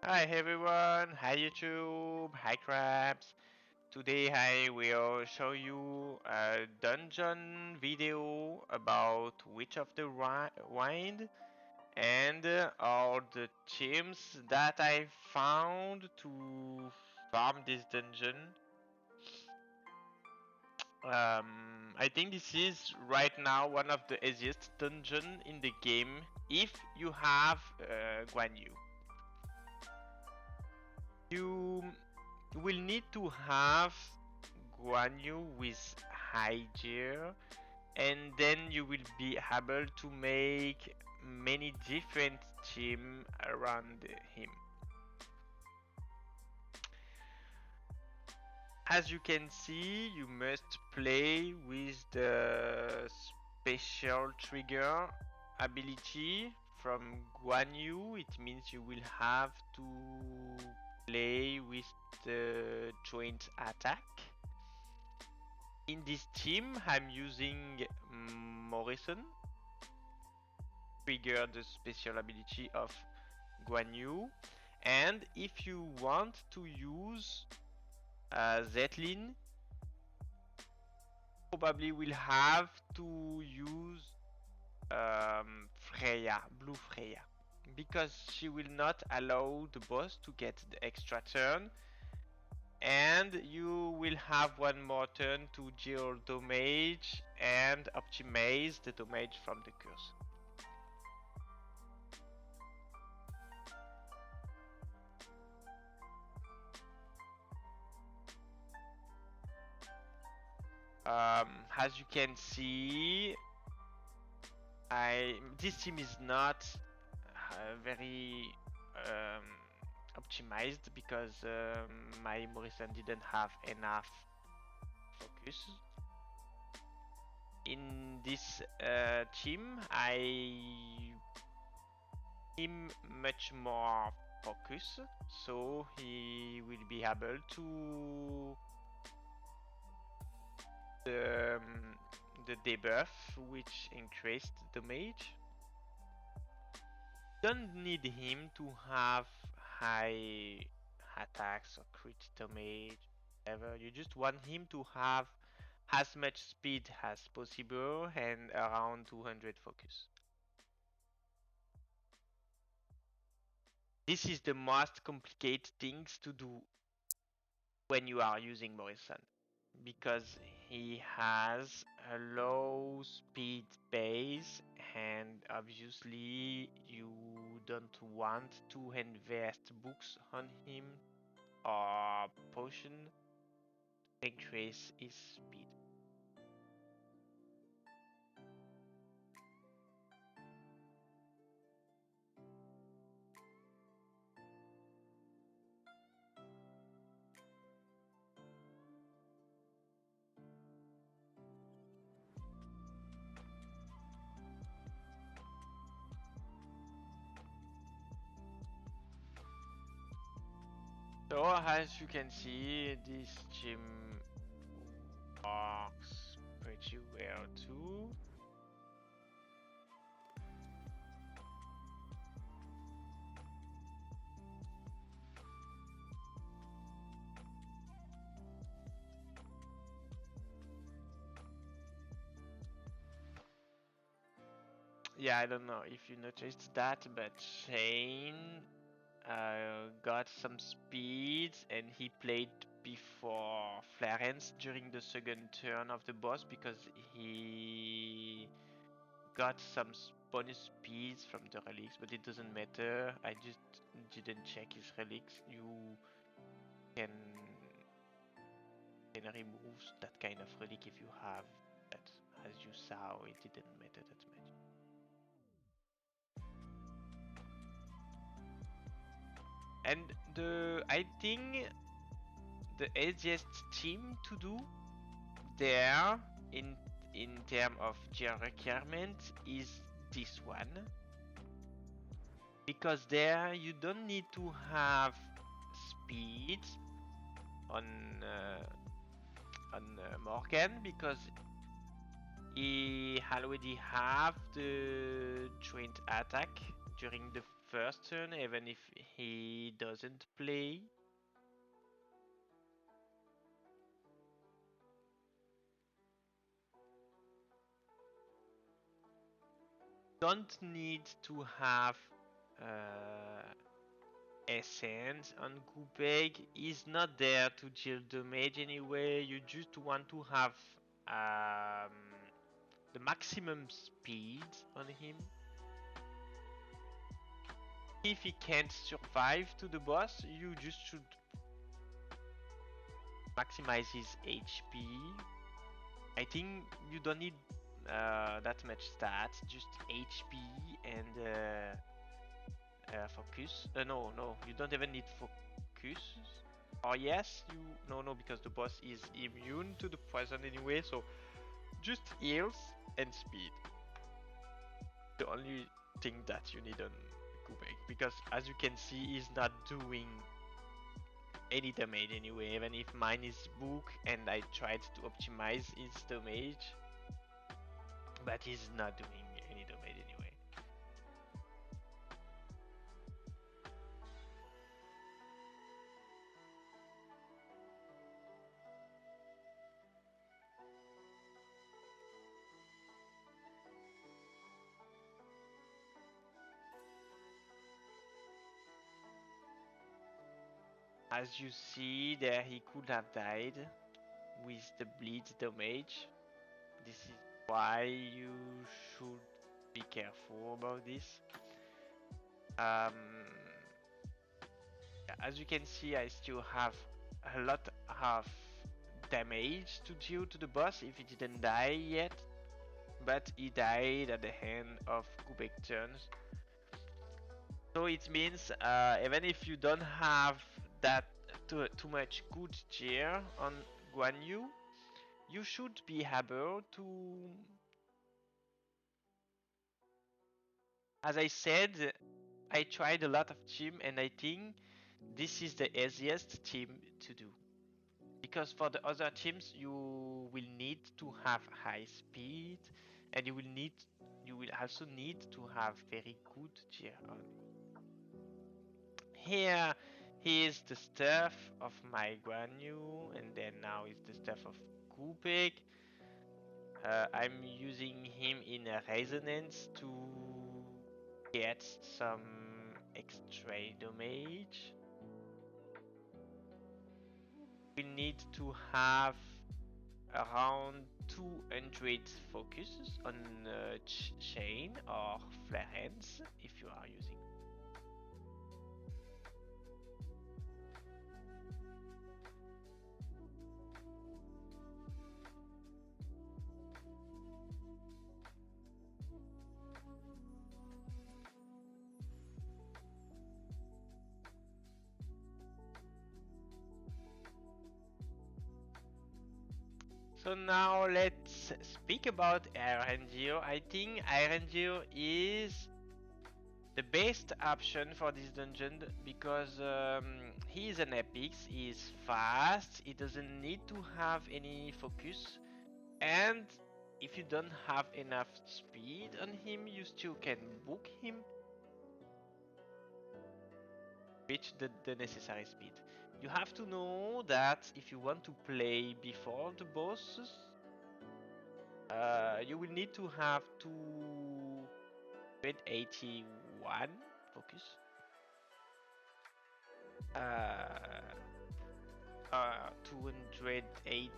Hi everyone, hi YouTube, hi Crabs. Today I will show you a dungeon video about Witch of the Wind and all the gems that I found to farm this dungeon. I think this is right now one of the easiest dungeon in the game if you have Guan Yu. You will need to have Guan Yu with high gear, and then you will be able to make many different team around him. As you can see, you must play with the special trigger ability from Guan Yu. It means you will have to play with the joint attack. In this team, I'm using Morrison, trigger the special ability of Guan Yu. And if you want to use Zetlin, probably will have to use Freya, Blue Freya, because she will not allow the boss to get the extra turn, and you will have one more turn to deal damage and optimize the damage from the curse. As you can see, this team is not very um, optimized because my Morrison didn't have enough focus. In this team, I him much more focus, so he will be able to the debuff, which increased damage. Don't need him to have high attacks or crit damage, ever. You just want him to have as much speed as possible and around 200 focus. This is the most complicated things to do when you are using Morrison, because he has a low speed base, and obviously you don't want to invest books on him or potion to increase his speed. So as you can see, this gym works pretty well too. Yeah, I don't know if you noticed that, but Shane got some speed and he played before Florence during the second turn of the boss because he got some bonus speeds from the relics, but it doesn't matter. I just didn't check his relics. You can remove that kind of relic if you have, but as you saw, it didn't matter that much. And I think the easiest team to do there in term of gear requirement is this one, because there you don't need to have speed on Morgan, because he already have the joint attack during the first turn, even if he doesn't play. Don't need to have essence on Gubeg. He's not there to deal damage anyway. You just want to have um, the maximum speed on him. If he can't survive to the boss, you just should maximize his HP. I think you don't need that much stats, just HP and focus. No, you don't even need focus. Or yes, you no because the boss is immune to the poison anyway, so just heals and speed. The only thing that you need on Kubek, because as you can see, he's not doing any damage anyway, even if mine is book and I tried to optimize his damage, but he's not doing any damage anyway. As you see there, he could have died with the bleed damage. This is why you should be careful about this. Um, as you can see, I still have a lot of damage to deal to the boss if he didn't die yet, but he died at the hand of Kubek turns. So it means even if you don't have that too much good cheer on Guan Yu, you should be able to, as I said, I tried a lot of team and I think this is the easiest team to do. Because for the other teams you will need to have high speed and you will also need to have very good gear on. Here is the stuff of my Guan Yu and then now is the stuff of Kupek. I'm using him in a resonance to get some extra damage. We need to have around 200 focuses on chain or Florence if you are using. So now let's speak about Iron Geo. I think Iron Geo is the best option for this dungeon because he is an epic, he is fast, he doesn't need to have any focus, and if you don't have enough speed on him, you still can book him, reach the necessary speed. You have to know that if you want to play before the bosses, you will need to have 281 focus. Uh, 280,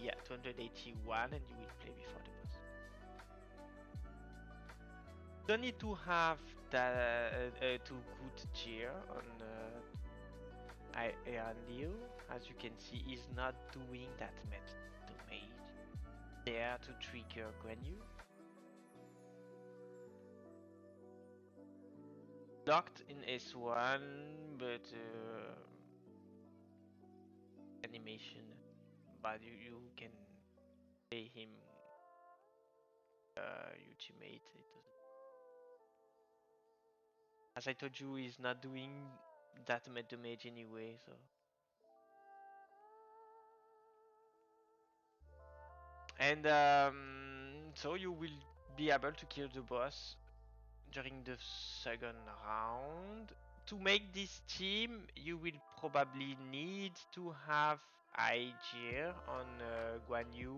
yeah, 281, and you will play before the boss. Don't need to have too good cheer on Iron Deal. As you can see, he's not doing that much damage. There to trigger Guan Yu. Locked in S1, but animation, but you can play him ultimate. It doesn't. As I told you, he's not doing that much damage anyway, so. And so you will be able to kill the boss during the second round. To make this team, you will probably need to have Aegir on Guan Yu.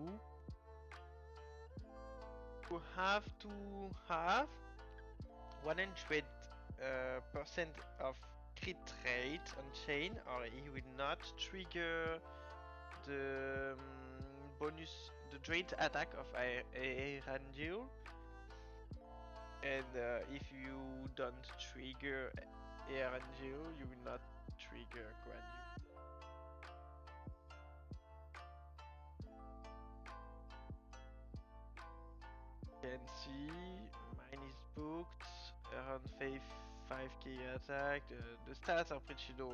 You have to have 100% of crit rate on chain, or he will not trigger the bonus, the joint attack of Erangel. And if you don't trigger Erangel, you will not trigger Guan Yu. Can see mine is booked around 5k attack. The stats are pretty low.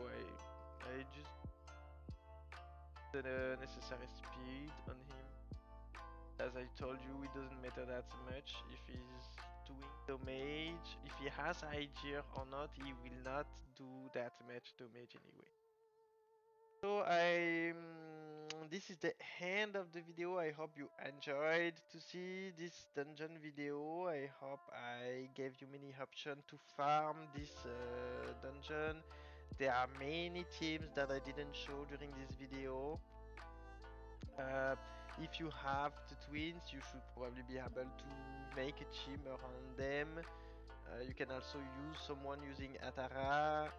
I just the necessary speed on him. As I told you, it doesn't matter that much if he's doing damage. If he has Aegir or not, he will not do that much damage anyway. So this is the end of the video. I hope you enjoyed to see this dungeon video. I hope I gave you many options to farm this dungeon. There are many teams that I didn't show during this video. If you have the twins, you should probably be able to make a team around them. You can also use someone using Atara,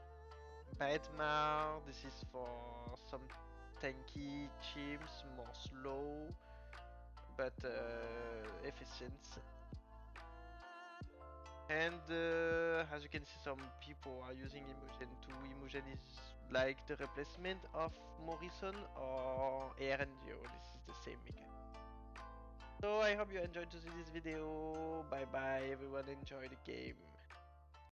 Baitmar. This is for some tanky teams, more slow but efficient. And as you can see, some people are using Imogen too. Imogen is like the replacement of Morrison or Erendio. This is the same mechanic. So I hope you enjoyed to see this video. Bye bye everyone, enjoy the game.